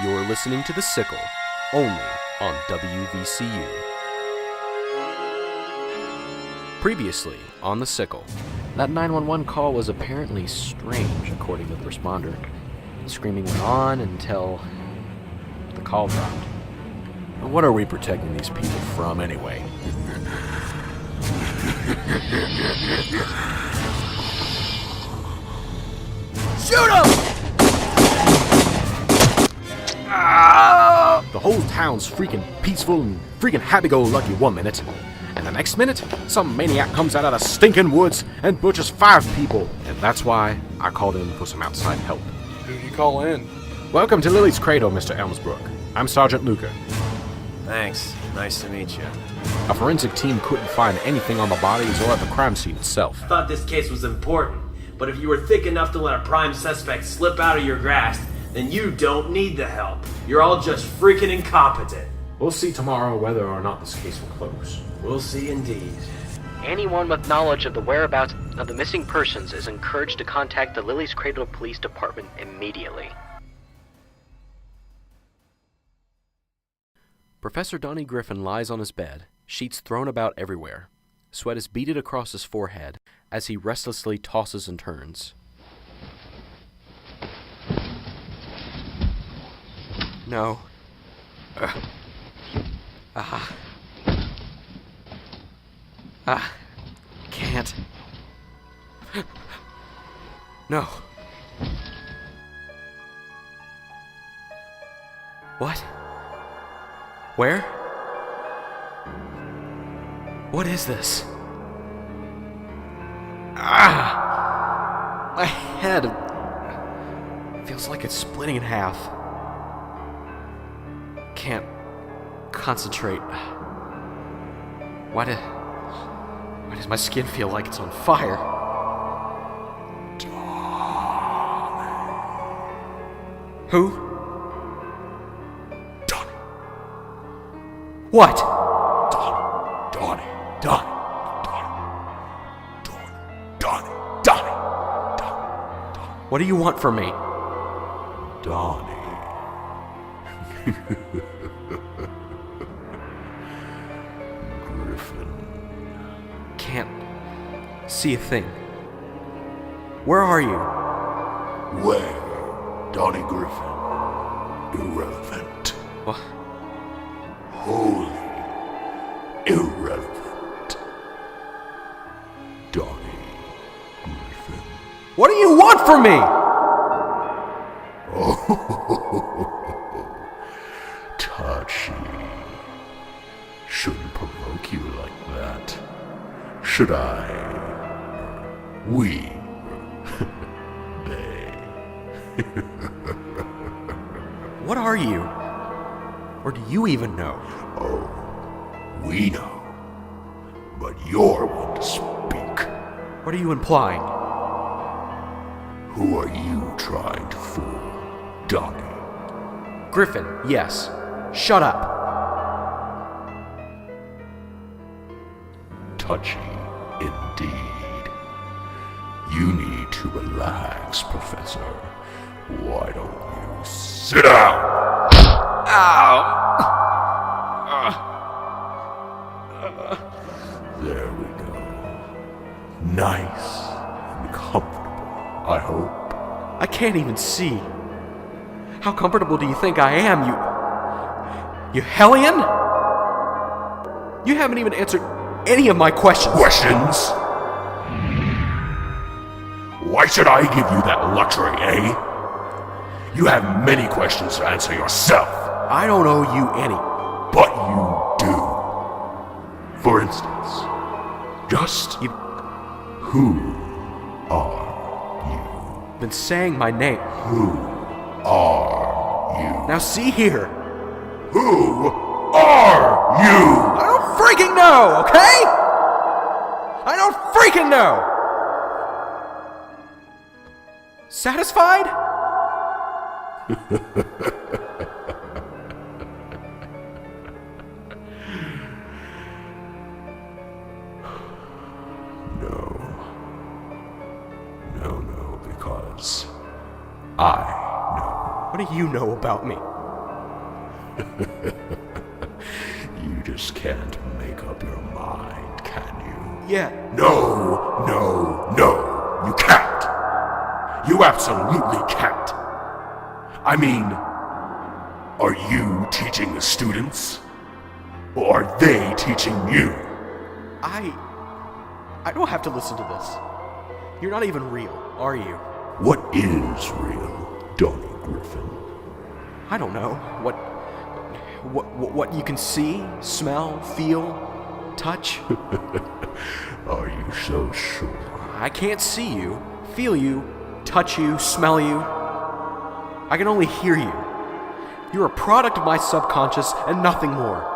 You're listening to The Sickle, only on WVCU. Previously on The Sickle, that 911 call was apparently strange, according to the responder. The screaming went on until the call dropped. What are we protecting these people from, anyway? Shoot him! The whole town's freaking peaceful and freaking happy-go-lucky 1 minute. And the next minute, some maniac comes out of the stinking woods and butchers 5 people. And that's why I called in for some outside help. Who'd you call in? Welcome to Lily's Cradle, Mr. Elmsbrook. I'm Sergeant Luca. Thanks. Nice to meet you. A forensic team couldn't find anything on the bodies or at the crime scene itself. Thought this case was important, but if you were thick enough to let a prime suspect slip out of your grasp, then you don't need the help. You're all just freaking incompetent. We'll see tomorrow whether or not this case will close. We'll see indeed. Anyone with knowledge of the whereabouts of the missing persons is encouraged to contact the Lily's Cradle Police Department immediately. Professor Donnie Griffin lies on his bed, sheets thrown about everywhere. Sweat is beaded across his forehead as he restlessly tosses and turns. No. Can't. No. What? Where? What is this? My head feels like it's splitting in half. Can't concentrate. Why does my skin feel like it's on fire? Who? Donnie. What? Donnie. What do you want from me? Donnie. Griffin. Can't see a thing. Where are you? Where? Donnie Griffin. Irrelevant. What? Wholly irrelevant. Donnie Griffin. What do you want from me? Touchy. Shouldn't provoke you like that. Should I? We. They. What are you? Or do you even know? Oh, we know. But you're one to speak. What are you implying? Who are you trying to fool, Donnie? Griffin, yes. Shut up. Touchy, indeed. You need to relax, Professor. Why don't you sit down? There we go. Nice and comfortable, I hope. I can't even see. How comfortable do you think I am, you hellion? You haven't even answered any of my questions. Questions? Why should I give you that luxury, eh? You have many questions to answer yourself. I don't owe you any. But you do. For instance, just who are You've been saying my name. Who are you? Now see here. Who are you? I don't freaking know, okay? I don't freaking know! Satisfied? No, because I know. What do you know about me? You just can't make up your mind, can you? Yeah. No, no, no, you can't. You absolutely can't. I mean, are you teaching the students? Or are they teaching you? I don't have to listen to this. You're not even real, are you? What is real, Donnie Griffin? I don't know. What you can see, smell, feel, touch? Are you so sure? I can't see you, feel you, touch you, smell you. I can only hear you. You're a product of my subconscious and nothing more.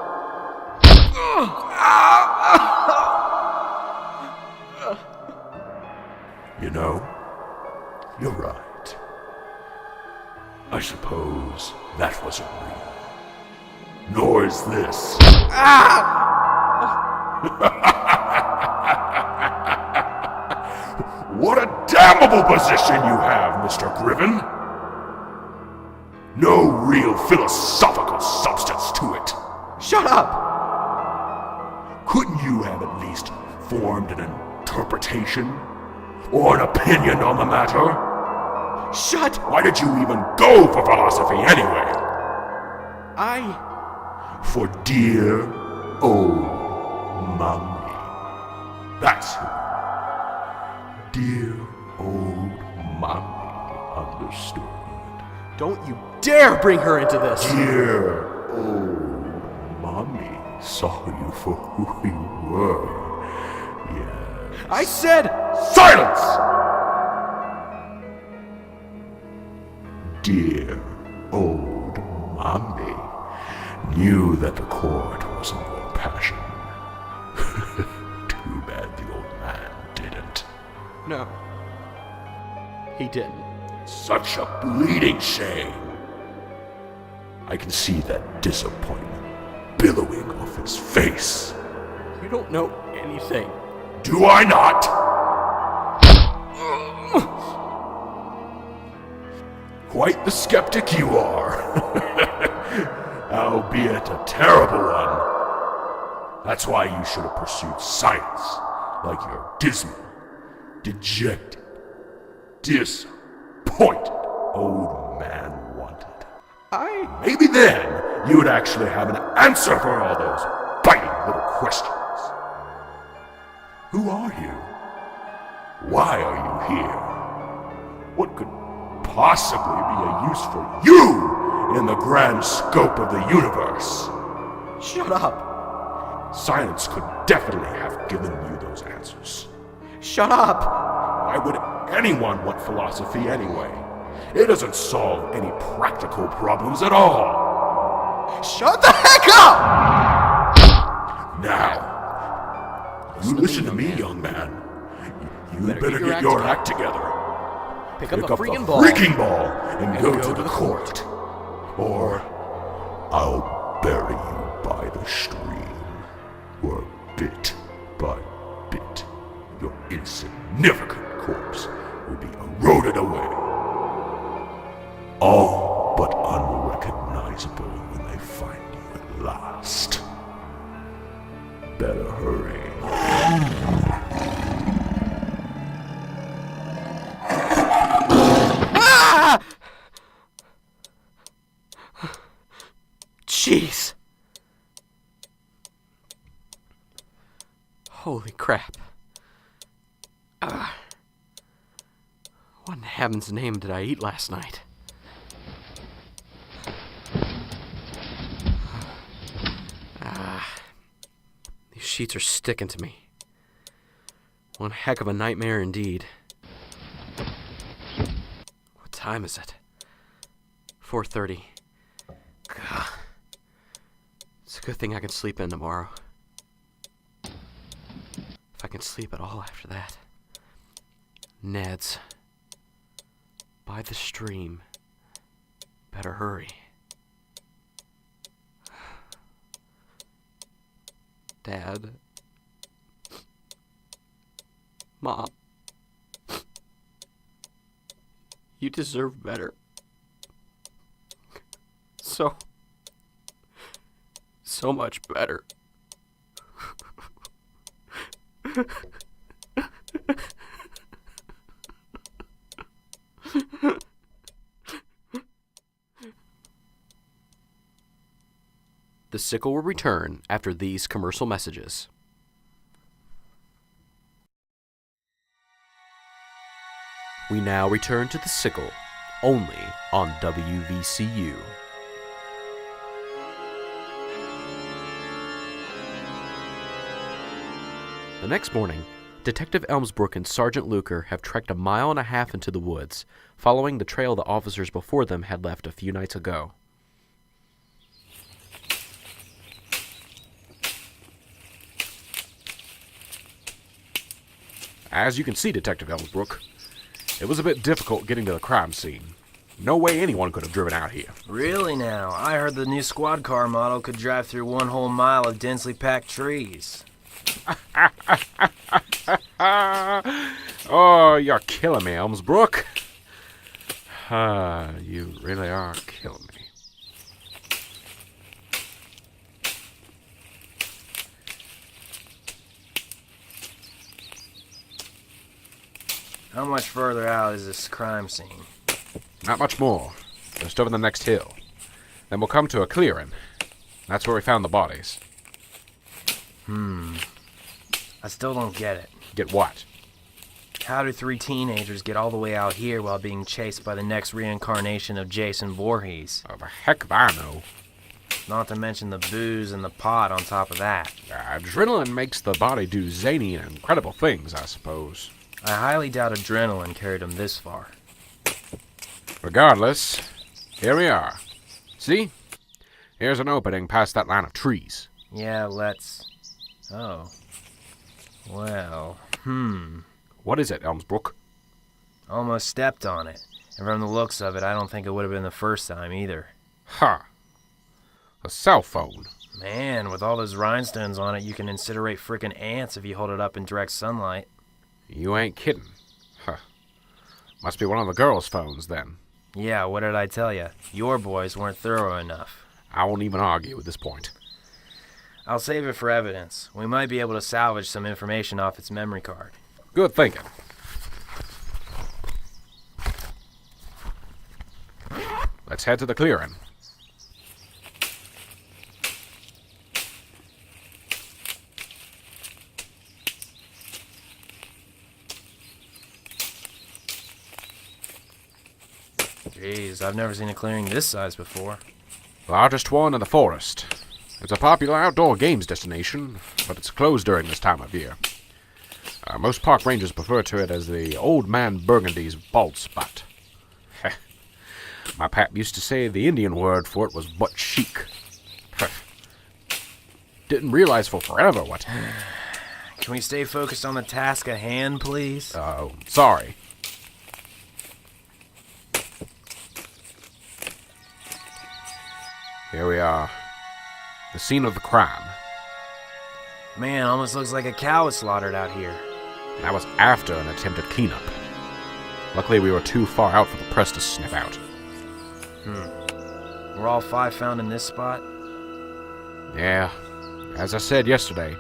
You know, you're right. I suppose that wasn't real. Nor is this. What a damnable position you have, Mr. Griffin! No real philosophical substance to it. Shut up! Couldn't you have at least formed an interpretation? Or an opinion on the matter? Shut! Why did you even go for philosophy anyway? For dear old Mommy. That's who. Dear old Mommy understood. Don't you dare bring her into this! Dear old Mommy saw you for who you were. Yes. I said... Silence! Dear old Mommy knew that the court wasn't your passion. Too bad the old man didn't. No. He didn't. Such a bleeding shame. I can see that disappointment billowing off his face. You don't know anything. Do I not? Quite the skeptic you are. Albeit a terrible one. That's why you should have pursued science, like your dismal, dejected, disappointed old man wanted. Maybe then you would actually have an answer for all those biting little questions. Who are you? Why are you here? What could possibly be a use for you in the grand scope of the universe? Shut up! Science could definitely have given you those answers. Shut up! Why would anyone want philosophy anyway? It doesn't solve any practical problems at all. Shut the heck up! Now, you listen to me, young man. You better get your act together. Pick Pick up a up the freaking ball. freaking ball and go to the court. Or I'll bury you by the stream, where bit by bit your insignificant corpse will be eroded away, all but unrecognizable when they find you at last. Better hurry. Jeez. Holy crap. What in heaven's name did I eat last night? These sheets are sticking to me. One heck of a nightmare indeed. What time is it? 4:30. God. It's a good thing I can sleep in tomorrow. If I can sleep at all after that. Ned's. By the stream. Better hurry. Dad. Mom. You deserve better. So so much better. The Sickle will return after these commercial messages. We now return to The Sickle, only on WVCU. The next morning, Detective Elmsbrook and Sergeant Luker have trekked 1.5 miles into the woods, following the trail the officers before them had left a few nights ago. As you can see, Detective Elmsbrook, it was a bit difficult getting to the crime scene. No way anyone could have driven out here. Really now? I heard the new squad car model could drive through 1 whole mile of densely packed trees. Oh, you're killing me, Elmsbrook. You really are killing me. How much further out is this crime scene? Not much more. Just over the next hill. Then we'll come to a clearing. That's where we found the bodies. I still don't get it. Get what? How do 3 teenagers get all the way out here while being chased by the next reincarnation of Jason Voorhees? Oh, the heck if I know. Not to mention the booze and the pot on top of that. Adrenaline makes the body do zany and incredible things, I suppose. I highly doubt adrenaline carried them this far. Regardless, here we are. See? Here's an opening past that line of trees. Yeah, let's... Oh. Well, What is it, Elmsbrook? almost stepped on it. And from the looks of it, I don't think it would have been the first time either. Ha! A cell phone. Man, with all those rhinestones on it, you can incinerate frickin' ants if you hold it up in direct sunlight. You ain't kidding. Huh. Must be one of the girls' phones, then. Yeah, what did I tell you? Your boys weren't thorough enough. I won't even argue at this point. I'll save it for evidence. We might be able to salvage some information off its memory card. Good thinking. Let's head to the clearing. Jeez, I've never seen a clearing this size before. Largest one in the forest. It's a popular outdoor games destination, but it's closed during this time of year. Most park rangers prefer to it as the Old Man Burgundy's bald spot. My pap used to say the Indian word for it was butt chic. Didn't realize for forever what... Can we stay focused on the task at hand, please? Sorry. Here we are. The scene of the crime. Man, almost looks like a cow was slaughtered out here. That was after an attempted cleanup. Luckily, we were too far out for the press to sniff out. Were all 5 found in this spot? Yeah, as I said yesterday,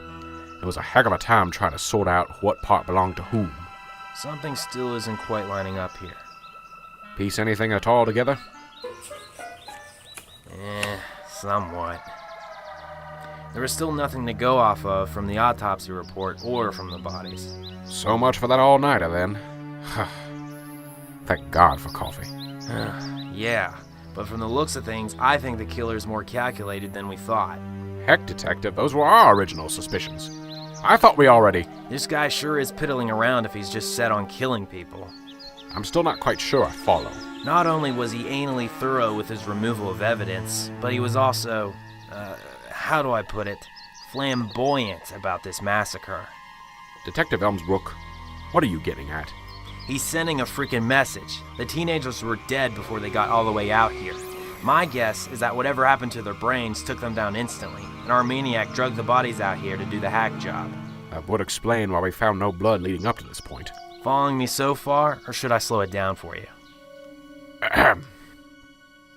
it was a heck of a time trying to sort out what part belonged to whom. Something still isn't quite lining up here. Piece anything at all together? Somewhat. There was still nothing to go off of from the autopsy report or from the bodies. So much for that all-nighter, then. Thank God for coffee. Yeah, but from the looks of things, I think the killer's more calculated than we thought. Heck, Detective, those were our original suspicions. I thought we already... This guy sure is piddling around if he's just set on killing people. I'm still not quite sure I follow. Not only was he anally thorough with his removal of evidence, but he was also, how do I put it, flamboyant about this massacre. Detective Elmsbrook, what are you getting at? He's sending a freaking message. The teenagers were dead before they got all the way out here. My guess is that whatever happened to their brains took them down instantly, and our maniac drugged the bodies out here to do the hack job. That would explain why we found no blood leading up to this point. Following me so far, or should I slow it down for you?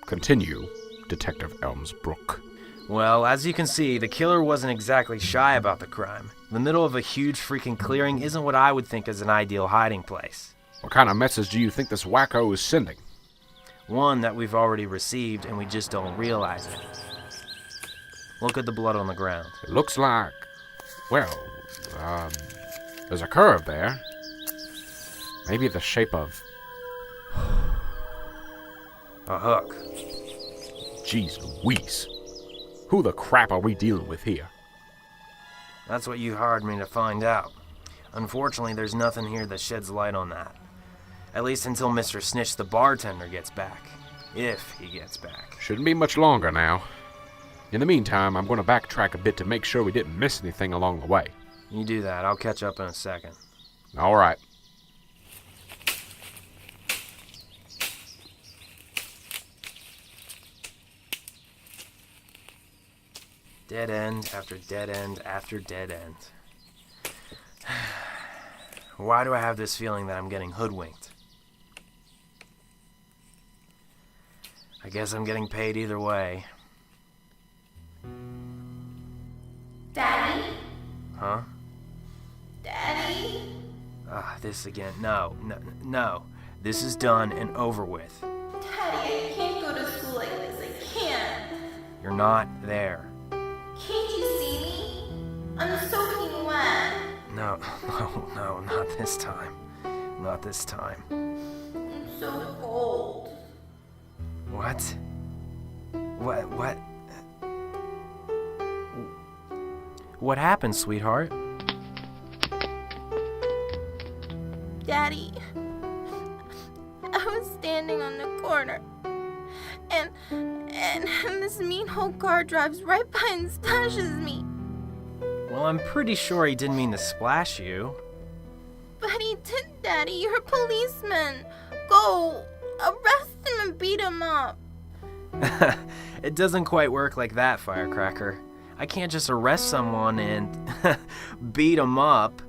Continue, Detective Elmsbrook. Well, as you can see, the killer wasn't exactly shy about the crime. The middle of a huge freaking clearing isn't what I would think is an ideal hiding place. What kind of message do you think this wacko is sending? One that we've already received and we just don't realize it. Look at the blood on the ground. It looks like, well, there's a curve there. Maybe the shape of A hook. Jeez Louise. Who the crap are we dealing with here? That's what you hired me to find out. Unfortunately, there's nothing here that sheds light on that. At least until Mr. Snitch the bartender gets back. If he gets back. Shouldn't be much longer now. In the meantime, I'm going to backtrack a bit to make sure we didn't miss anything along the way. You do that. I'll catch up in a second. All right. Dead end after dead end after dead end. Why do I have this feeling that I'm getting hoodwinked? I guess I'm getting paid either way. Daddy? Huh? Daddy? This again. No. This is done and over with. Daddy, I can't go to school like this. I can't. You're not there. Can't you see me? I'm soaking wet. No, not this time. Not this time. I'm so cold. What? What? What happened, sweetheart? Daddy, I was standing on the corner, and this mean old car drives right by and splashes me. Well, I'm pretty sure he didn't mean to splash you. But he did, Daddy. You're a policeman. Go, arrest him and beat him up. It doesn't quite work like that, Firecracker. I can't just arrest someone and beat him up.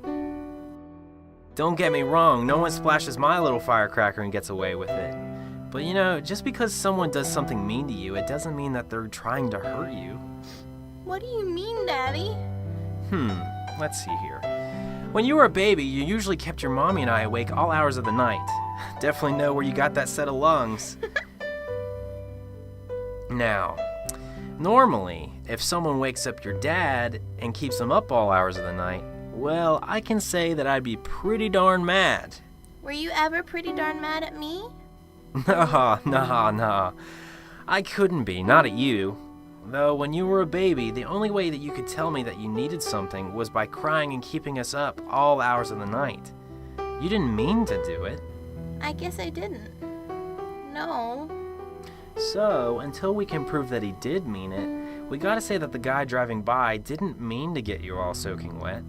Don't get me wrong, no one splashes my little firecracker and gets away with it. But you know, just because someone does something mean to you, it doesn't mean that they're trying to hurt you. What do you mean, Daddy? Let's see here. When you were a baby, you usually kept your mommy and I awake all hours of the night. Definitely know where you got that set of lungs. Now, normally, if someone wakes up your dad and keeps him up all hours of the night, well, I can say that I'd be pretty darn mad. Were you ever pretty darn mad at me? Nah. I couldn't be, not at you. Though when you were a baby, the only way that you could tell me that you needed something was by crying and keeping us up all hours of the night. You didn't mean to do it. I guess I didn't. No. So, until we can prove that he did mean it, we gotta say that the guy driving by didn't mean to get you all soaking wet.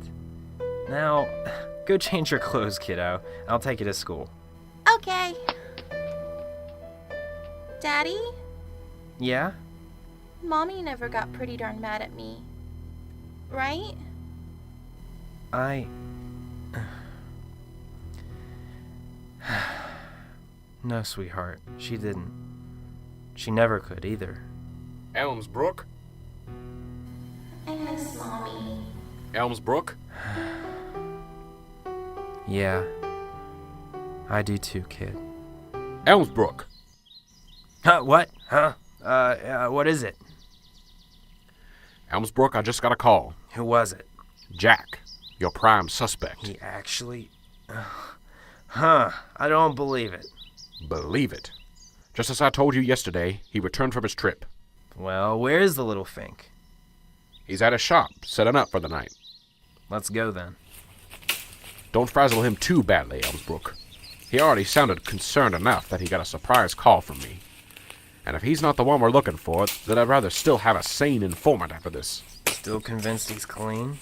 Now, go change your clothes, kiddo. I'll take you to school. Okay. Daddy? Yeah? Mommy never got pretty darn mad at me. Right? No, sweetheart. She didn't. She never could either. Elmsbrook? I miss Mommy. Elmsbrook? Yeah. I do too, kid. Elmsbrook! Huh, what? Huh? What is it? Elmsbrook, I just got a call. Who was it? Jack, your prime suspect. He actually... I don't believe it. Believe it. Just as I told you yesterday, he returned from his trip. Well, where is the little fink? He's at his shop, setting up for the night. Let's go then. Don't frazzle him too badly, Elmsbrook. He already sounded concerned enough that he got a surprise call from me. And if he's not the one we're looking for, then I'd rather still have a sane informant after this. Still convinced he's clean?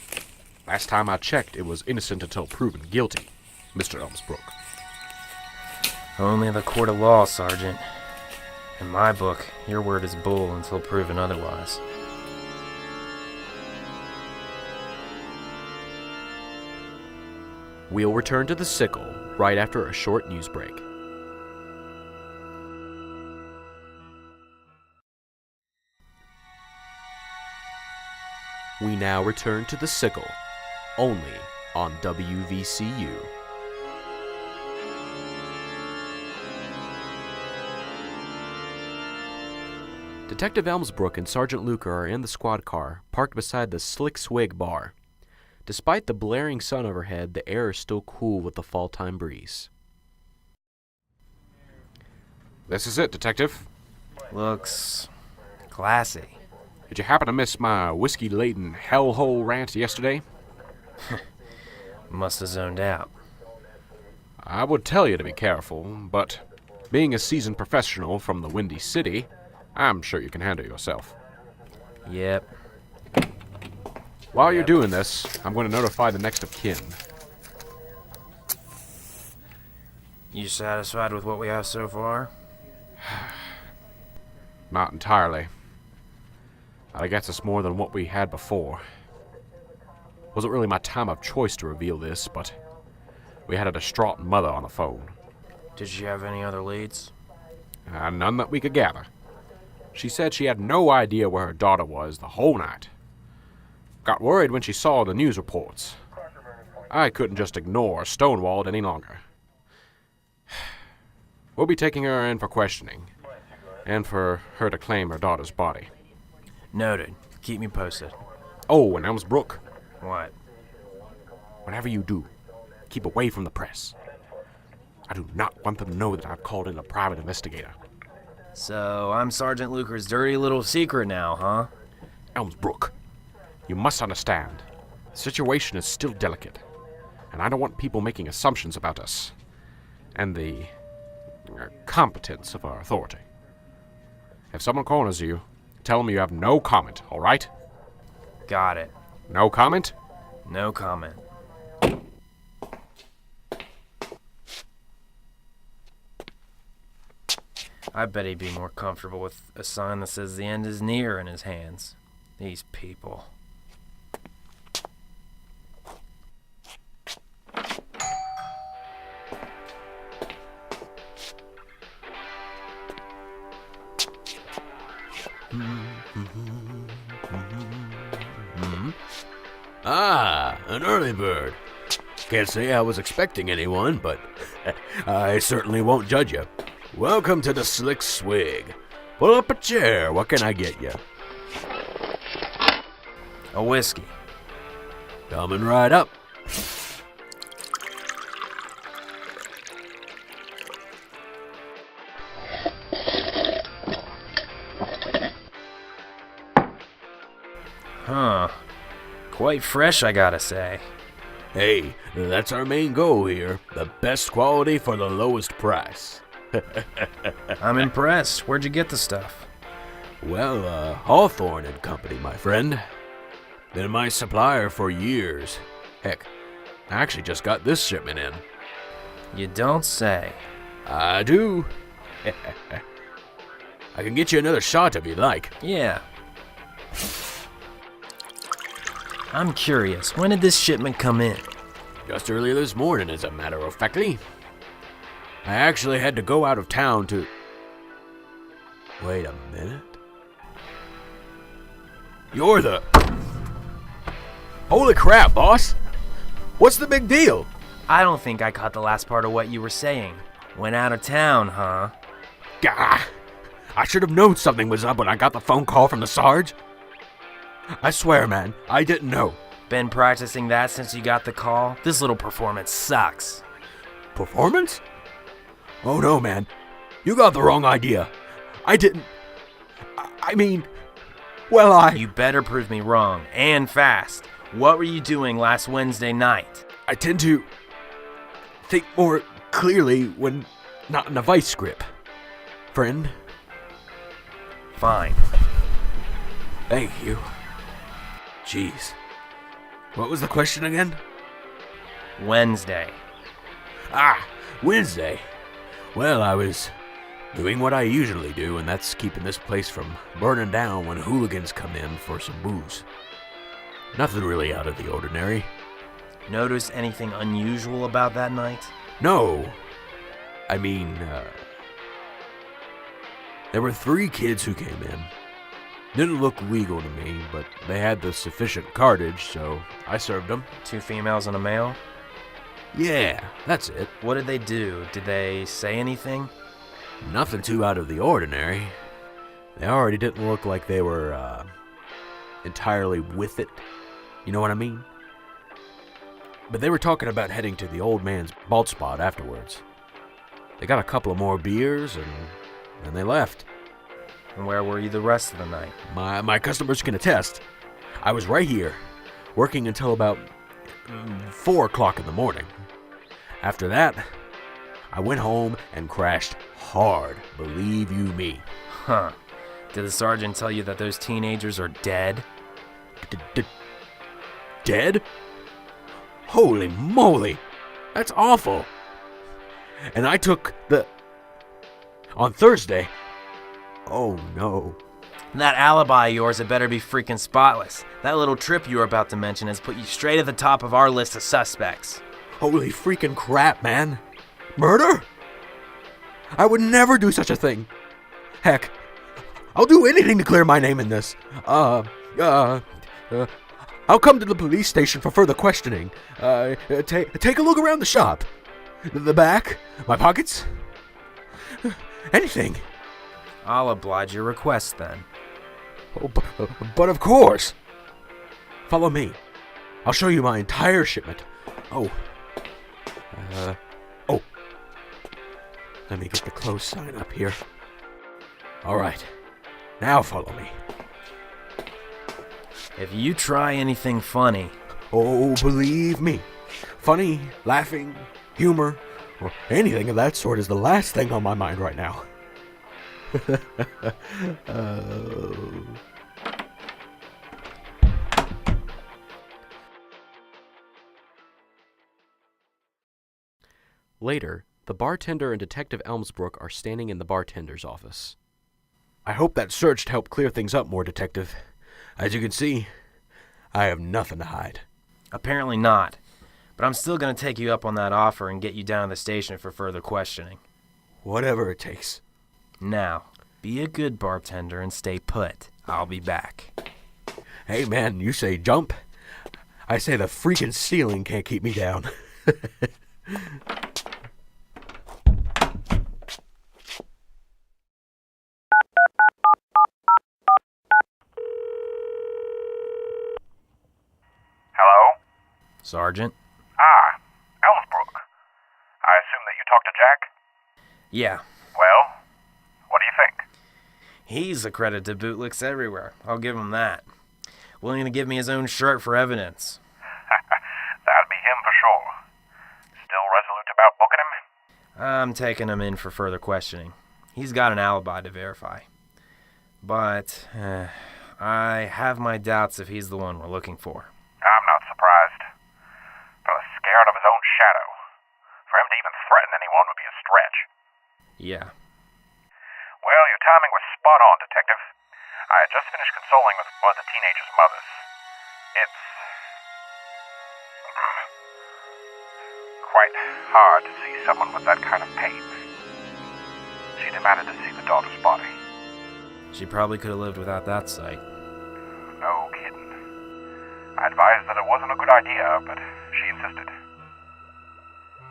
Last time I checked, it was innocent until proven guilty, Mr. Elmsbrook. Only the court of law, Sergeant. In my book, your word is bull until proven otherwise. We'll return to the Sickle right after a short news break. We now return to the Sickle, only on WVCU. Detective Elmsbrook and Sergeant Luker are in the squad car, parked beside the Slick Swig bar. Despite the blaring sun overhead, the air is still cool with the fall-time breeze. This is it, Detective. Looks classy. Did you happen to miss my whiskey-laden hellhole rant yesterday? Must have zoned out. I would tell you to be careful, but being a seasoned professional from the Windy City, I'm sure you can handle yourself. Yep. While you're doing this, I'm going to notify the next of kin. You satisfied with what we have so far? Not entirely. I guess it's more than what we had before. Wasn't really my time of choice to reveal this, but we had a distraught mother on the phone. Did you have any other leads? None that we could gather. She said she had no idea where her daughter was the whole night. Got worried when she saw the news reports. I couldn't just ignore Stonewalled any longer. We'll be taking her in for questioning, and for her to claim her daughter's body. Noted. Keep me posted. Oh, and Elmsbrook, What? whatever you do, keep away from the press. I do not want them to know that I've called in a private investigator. So, I'm Sergeant Luker's dirty little secret now, huh? Elmsbrook, you must understand, the situation is still delicate, and I don't want people making assumptions about us, and the competence of our authority. If someone corners you, tell them you have no comment, all right? Got it. No comment? No comment. I bet he'd be more comfortable with a sign that says the end is near in his hands. These people. Ah, an early bird. Can't say I was expecting anyone, but I certainly won't judge you. Welcome to the Slick Swig. Pull up a chair. What can I get you? A whiskey. Coming right up. Huh. Quite fresh, I gotta say. Hey, that's our main goal here. The best quality for the lowest price. I'm impressed. Where'd you get the stuff? Well, Hawthorne and Company, my friend. Been my supplier for years. Heck, I actually just got this shipment in. You don't say. I do. I can get you another shot if you like. Yeah. I'm curious, when did this shipment come in? Just earlier this morning, as a matter of factly. I actually had to go out of town to... Wait a minute. You're the... Holy crap, boss! What's the big deal? I don't think I caught the last part of what you were saying. Went out of town, huh? Gah! I should have known something was up when I got the phone call from the Sarge. I swear, man, I didn't know. Been practicing that since you got the call? This little performance sucks. Performance? Oh no, man. You got the wrong idea. I didn't... I mean... Well, You better prove me wrong, and fast. What were you doing last Wednesday night? I tend to... think more clearly when not in a vice grip. Friend? Fine. Thank you. Jeez. What was the question again? Wednesday. Ah, Wednesday. Well, I was doing what I usually do, and that's keeping this place from burning down when hooligans come in for some booze. Nothing really out of the ordinary. Notice anything unusual about that night? No. I mean, there were 3 kids who came in. Didn't look legal to me, but they had the sufficient cartage, so I served them. 2 females and a male? Yeah, that's it. What did they do? Did they say anything? Nothing too out of the ordinary. They already didn't look like they were, entirely with it. You know what I mean? But they were talking about heading to the old man's bald spot afterwards. They got a couple of more beers, and then they left. And where were you the rest of the night? My customers can attest. I was right here, working until about 4 o'clock in the morning. After that, I went home and crashed hard, believe you me. Huh. Did the sergeant tell you that those teenagers are dead? Dead? Holy moly! That's awful! And I took on Thursday. Oh no. That alibi of yours had better be freaking spotless. That little trip you were about to mention has put you straight at the top of our list of suspects. Holy freaking crap, man. Murder? I would never do such a thing. Heck, I'll do anything to clear my name in this. I'll come to the police station for further questioning. Take a look around the shop. The back, my pockets, anything. I'll oblige your request then. Oh, but of course. Follow me. I'll show you my entire shipment. Oh. Let me get the close sign up here. All right. Now follow me. If you try anything funny... Oh, believe me. Funny, laughing, humor, or anything of that sort is the last thing on my mind right now. Oh. Later, the bartender and Detective Elmsbrook are standing in the bartender's office. I hope that search helped clear things up more, Detective. As you can see, I have nothing to hide. Apparently not. But I'm still going to take you up on that offer and get you down to the station for further questioning. Whatever it takes. Now, be a good bartender and stay put. I'll be back. Hey man, you say jump. I say the freaking ceiling can't keep me down. Hello? Sergeant? Elmsbrook. I assume that you talked to Jack? Yeah. Well, what do you think? He's a credit to bootlicks everywhere. I'll give him that. Willing to give me his own shirt for evidence. That'd be him for sure. Still resolute about booking him? I'm taking him in for further questioning. He's got an alibi to verify. But I have my doubts if he's the one we're looking for. I'm not surprised. Fella's scared of his own shadow. For him to even threaten anyone would be a stretch. Yeah. Well, your timing was spot on, Detective. I had just finished consoling with one of the teenagers' mothers. It's quite hard to see someone with that kind of pain. She demanded to see the daughter's body. She probably could have lived without that sight. No kidding. I advised that it wasn't a good idea, but she insisted.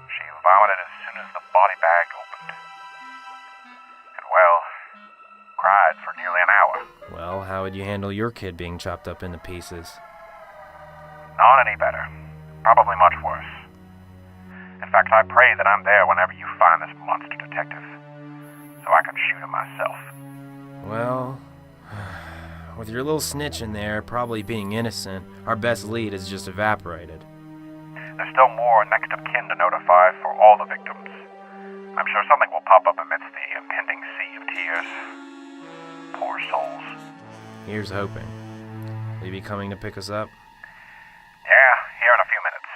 She vomited as soon as the body bag opened. And, well, cried for nearly an hour. Well, how would you handle your kid being chopped up into pieces? Not any better. Probably much worse. In fact, I pray that I'm there whenever you find this monster, Detective, so I can shoot him myself. Well, with your little snitch in there probably being innocent, our best lead is just evaporated. There's still more next of kin to notify for all the victims. I'm sure something will pop up amidst the impending sea of tears. Poor souls. Here's hoping. Will you be coming to pick us up? Yeah, here in a few minutes.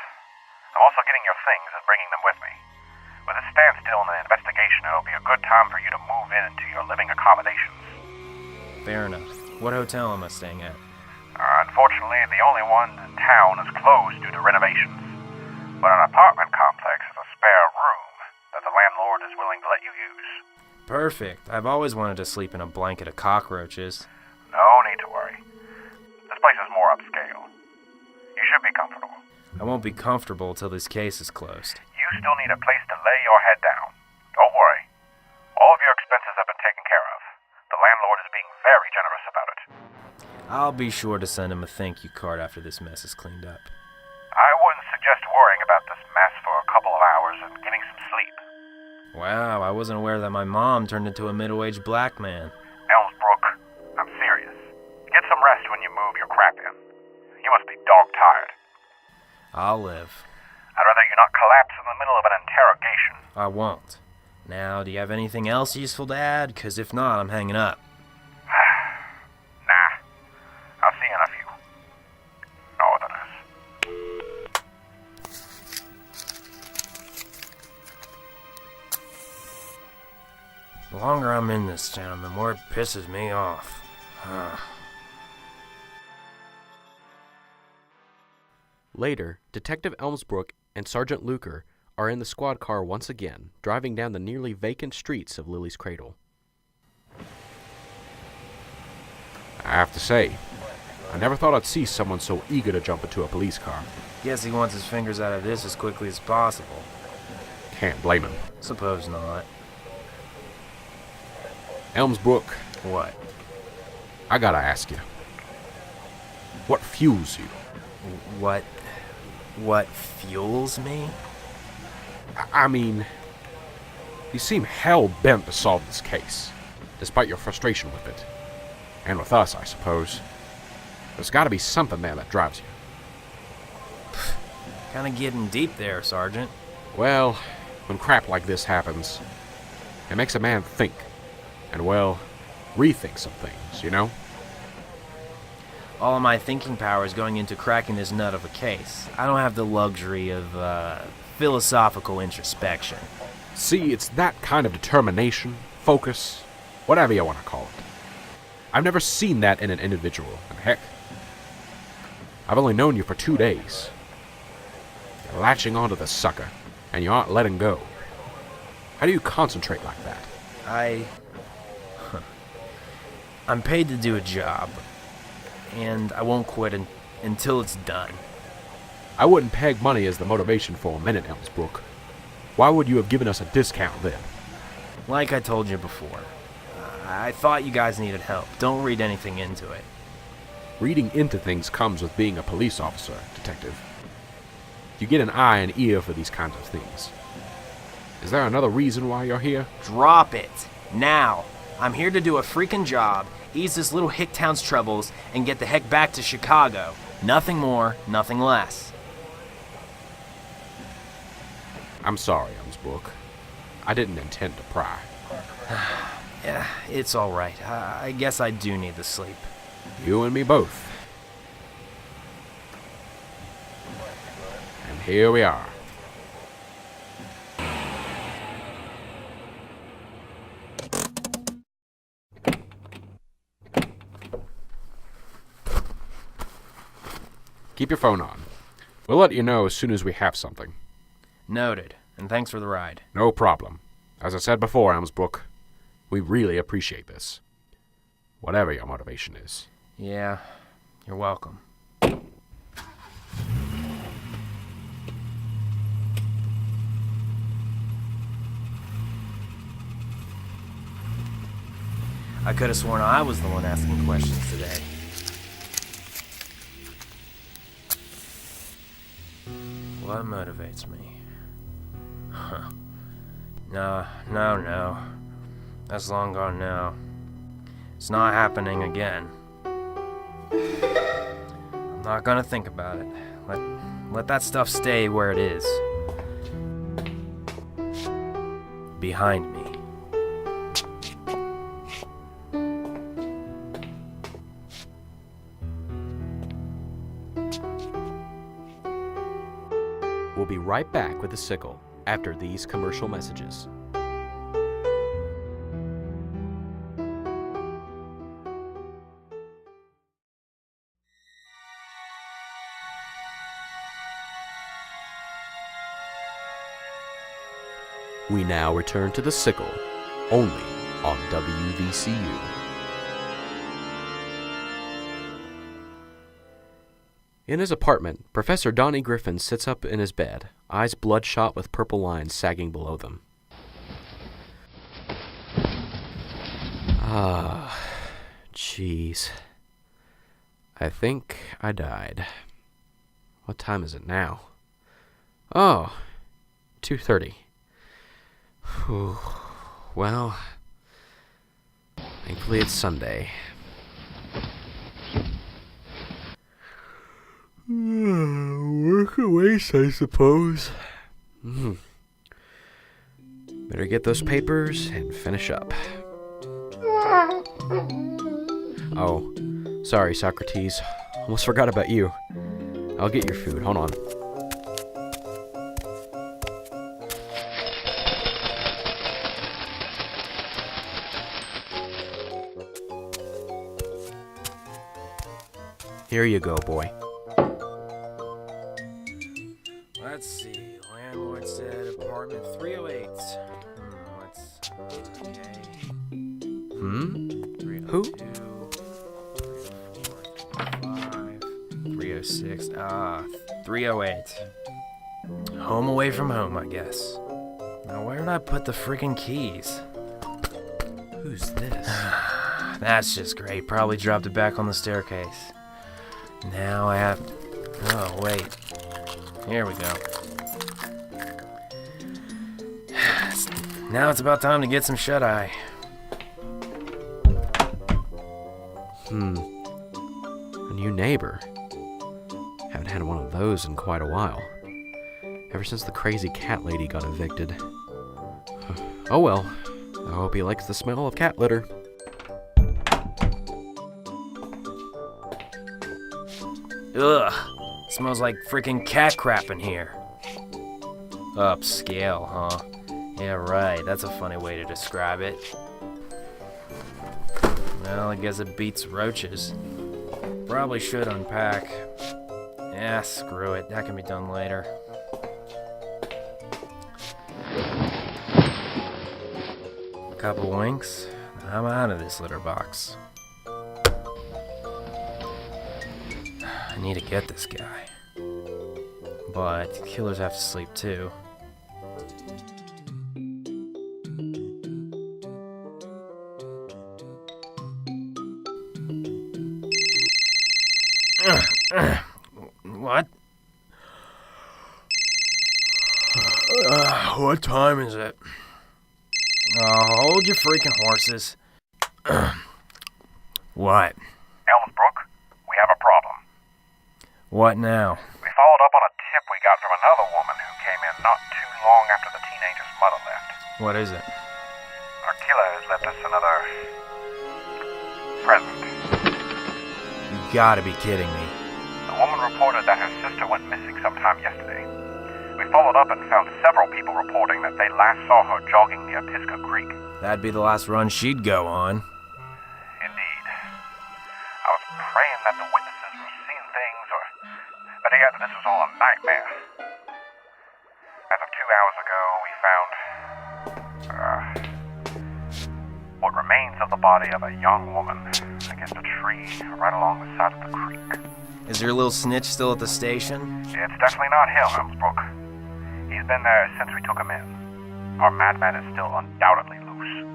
I'm also getting your things and bringing them with me. With a standstill in the investigation, it'll be a good time for you to move into your living accommodations. Fair enough. What hotel am I staying at? Unfortunately, the only one in town is closed due to renovations. But an apartment complex is a spare room that the landlord is willing to let you use. Perfect. I've always wanted to sleep in a blanket of cockroaches. No need to I won't be comfortable till this case is closed. You still need a place to lay your head down. Don't worry. All of your expenses have been taken care of. The landlord is being very generous about it. I'll be sure to send him a thank you card after this mess is cleaned up. I wouldn't suggest worrying about this mess for a couple of hours and getting some sleep. Wow, I wasn't aware that my mom turned into a middle-aged black man. Elmsbrook, I'm serious. Get some rest when you move your crap in. You must be dog-tired. I'll live. I'd rather you not collapse in the middle of an interrogation. I won't. Now, do you have anything else useful to add? 'Cause if not, I'm hanging up. Nah. I'll see you in a few. Northerners. The longer I'm in this town, the more it pisses me off. Later, Detective Elmsbrook and Sergeant Luker are in the squad car once again, driving down the nearly vacant streets of Lily's Cradle. I have to say, I never thought I'd see someone so eager to jump into a police car. Guess he wants his fingers out of this as quickly as possible. Can't blame him. Suppose not. Elmsbrook, What? I gotta ask you. What fuels you? What fuels me? I mean, you seem hell-bent to solve this case, despite your frustration with it. And with us, I suppose. There's gotta be something there that drives you. Kinda getting deep there, Sergeant. Well, when crap like this happens, it makes a man think. And, well, rethink some things, you know? All of my thinking power is going into cracking this nut of a case. I don't have the luxury of, philosophical introspection. See, it's that kind of determination, focus, whatever you want to call it. I've never seen that in an individual, and heck, I've only known you for 2 days. You're latching onto the sucker, and you aren't letting go. How do you concentrate like that? I'm paid to do a job, and I won't quit until it's done. I wouldn't peg money as the motivation for a minute, Elmsbrook. Why would you have given us a discount then? Like I told you before, I thought you guys needed help. Don't read anything into it. Reading into things comes with being a police officer, detective. You get an eye and ear for these kinds of things. Is there another reason why you're here? Drop it. Now. I'm here to do a freaking job, ease this little hick town's troubles, and get the heck back to Chicago. Nothing more, nothing less. I'm sorry, Elmsbrook. I didn't intend to pry. Yeah, it's all right. I guess I do need the sleep. You and me both. And here we are. Keep your phone on. We'll let you know as soon as we have something. Noted, and thanks for the ride. No problem. As I said before, Elmsbrook, we really appreciate this. Whatever your motivation is. Yeah, you're welcome. I could have sworn I was the one asking questions today. What motivates me? Huh. No. That's long gone now. It's not happening again. I'm not gonna think about it. Let that stuff stay where it is. Behind me. We'll be right back with the Sickle after these commercial messages. We now return to the Sickle, only on WVCU. In his apartment, Professor Donnie Griffin sits up in his bed, eyes bloodshot with purple lines sagging below them. Ah, jeez. I think I died. What time is it now? Oh, 2:30. Whew. Well, thankfully it's Sunday. Work away, I suppose. Better get those papers and finish up. Oh, sorry, Socrates. Almost forgot about you. I'll get your food. Hold on. Here you go, boy. Let's see. Landlord said apartment 308. Who? 306. 308. Home away from home, I guess. Now, where did I put the freaking keys? Who's this? That's just great. Probably dropped it back on the staircase. Now I have... Oh, wait. Here we go. Now it's about time to get some shut-eye. A new neighbor. Haven't had one of those in quite a while. Ever since the crazy cat lady got evicted. Oh well. I hope he likes the smell of cat litter. Ugh. Smells like freaking cat crap in here. Upscale, huh? Yeah, right. That's a funny way to describe it. Well, I guess it beats roaches. Probably should unpack. Yeah, screw it. That can be done later. A couple winks. I'm out of this litter box. I need to get this guy. But killers have to sleep too. What? What time is it? Hold your freaking horses. What? Elmsbrook, we have a problem. What now? We followed up on a tip we got from another woman who came in not too long after the teenager's mother left. What is it? Our killer has left us another present. You gotta be kidding me. The woman reported that her sister went missing sometime yesterday. We followed up and found several people reporting that they last saw her jogging near Pisgah Creek. That'd be the last run she'd go on. Indeed. I was praying that the witnesses were seeing things, or better yet, that this was all a nightmare. As of 2 hours ago, we found what remains of the body of a young woman against a tree right along the side of the creek. Is your little snitch still at the station? It's definitely not him, Elmsbrook. He's been there since we took him in. Our madman is still undoubtedly loose.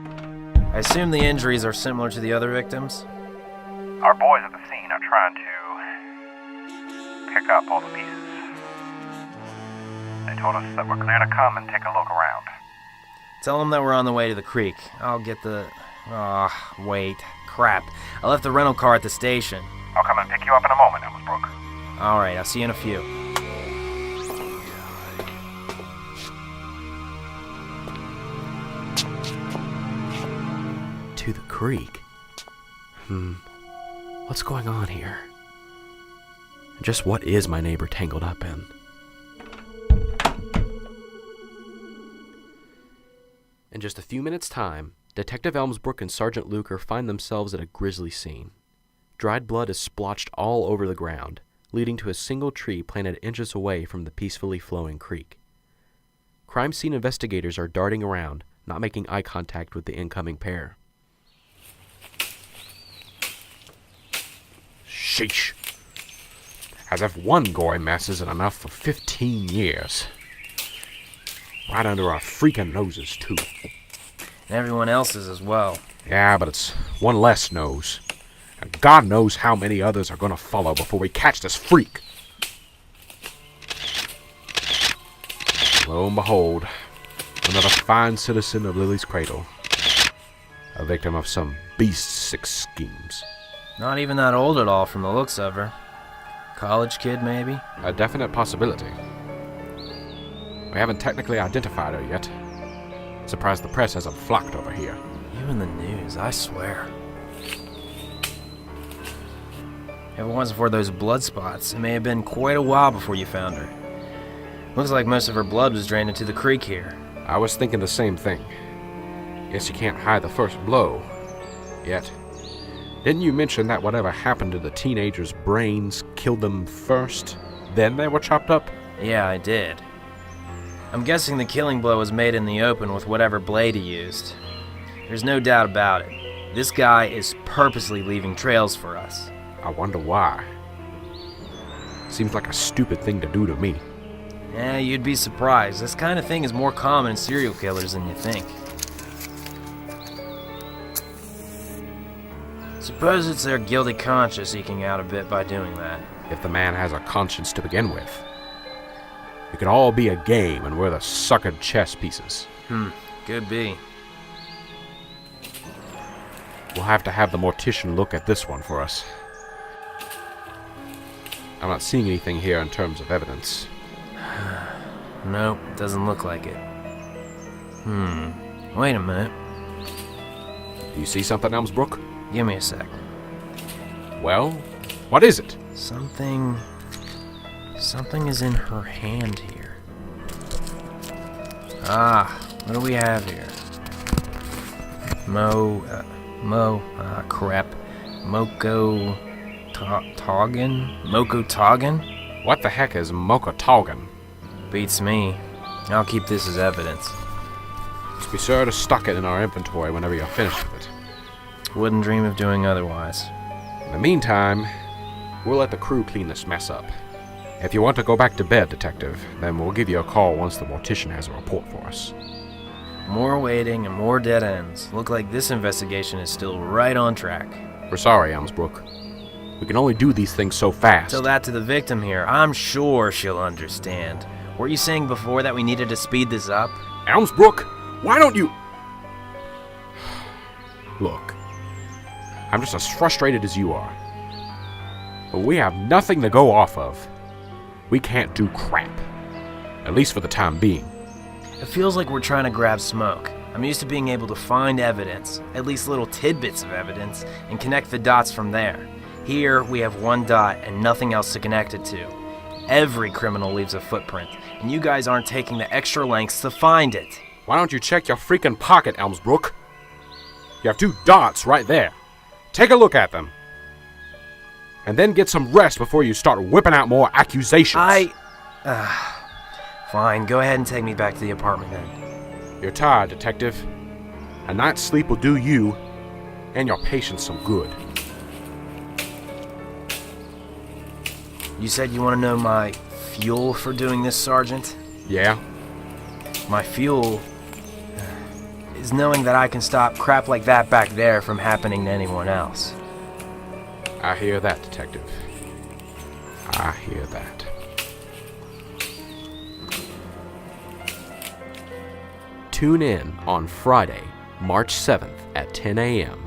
I assume the injuries are similar to the other victims? Our boys at the scene are trying to pick up all the pieces. They told us that we're clear to come and take a look around. Tell them that we're on the way to the creek. I'll get the... wait. Crap. I left the rental car at the station. I'll come and pick you up in a moment, Elmsbrook. Alright, I'll see you in a few. To the creek? What's going on here? Just what is my neighbor tangled up in? In just a few minutes' time, Detective Elmsbrook and Sergeant Luker find themselves at a grisly scene. Dried blood is splotched all over the ground, leading to a single tree planted inches away from the peacefully flowing creek. Crime scene investigators are darting around, not making eye contact with the incoming pair. Sheesh. As if one gory mess isn't enough for 15 years. Right under our freaking noses, too. And everyone else's as well. Yeah, but it's one less nose. And God knows how many others are gonna follow before we catch this freak. Lo and behold, another fine citizen of Lily's Cradle. A victim of some beast-sick schemes. Not even that old at all from the looks of her. College kid, maybe? A definite possibility. We haven't technically identified her yet. Surprised the press hasn't flocked over here. Even the news, I swear. If it wasn't for those blood spots, it may have been quite a while before you found her. Looks like most of her blood was drained into the creek here. I was thinking the same thing. Guess you can't hide the first blow. Yet. Didn't you mention that whatever happened to the teenagers' brains killed them first, then they were chopped up? Yeah, I did. I'm guessing the killing blow was made in the open with whatever blade he used. There's no doubt about it. This guy is purposely leaving trails for us. I wonder why. Seems like a stupid thing to do to me. Yeah, you'd be surprised. This kind of thing is more common in serial killers than you think. Suppose it's their guilty conscience eking out a bit by doing that. If the man has a conscience to begin with. It could all be a game and we're the suckered chess pieces. Could be. We'll have to have the mortician look at this one for us. I'm not seeing anything here in terms of evidence. Nope, doesn't look like it. Wait a minute. Do you see something, Elmsbrook? Give me a sec. Well, what is it? Something is in her hand here. What do we have here? Mokotogan? What the heck is Mokotogan? Beats me. I'll keep this as evidence. Just be sure to stock it in our inventory whenever you're finished with it. Wouldn't dream of doing otherwise. In the meantime, we'll let the crew clean this mess up. If you want to go back to bed, Detective, then we'll give you a call once the mortician has a report for us. More waiting and more dead ends. Look like this investigation is still right on track. We're sorry, Elmsbrook. We can only do these things so fast. Tell that to the victim here. I'm sure she'll understand. Were you saying before that we needed to speed this up? Elmsbrook, why don't you... Look, I'm just as frustrated as you are. But we have nothing to go off of. We can't do crap. At least for the time being. It feels like we're trying to grab smoke. I'm used to being able to find evidence, at least little tidbits of evidence, and connect the dots from there. Here, we have one dot and nothing else to connect it to. Every criminal leaves a footprint, and you guys aren't taking the extra lengths to find it. Why don't you check your freaking pocket, Elmsbrook? You have 2 dots right there. Take a look at them. And then get some rest before you start whipping out more accusations. Fine, go ahead and take me back to the apartment then. You're tired, Detective. A night's sleep will do you and your patients some good. You said you want to know my fuel for doing this, Sergeant? Yeah? My fuel is knowing that I can stop crap like that back there from happening to anyone else. I hear that, Detective. I hear that. Tune in on Friday, March 7th at 10 a.m.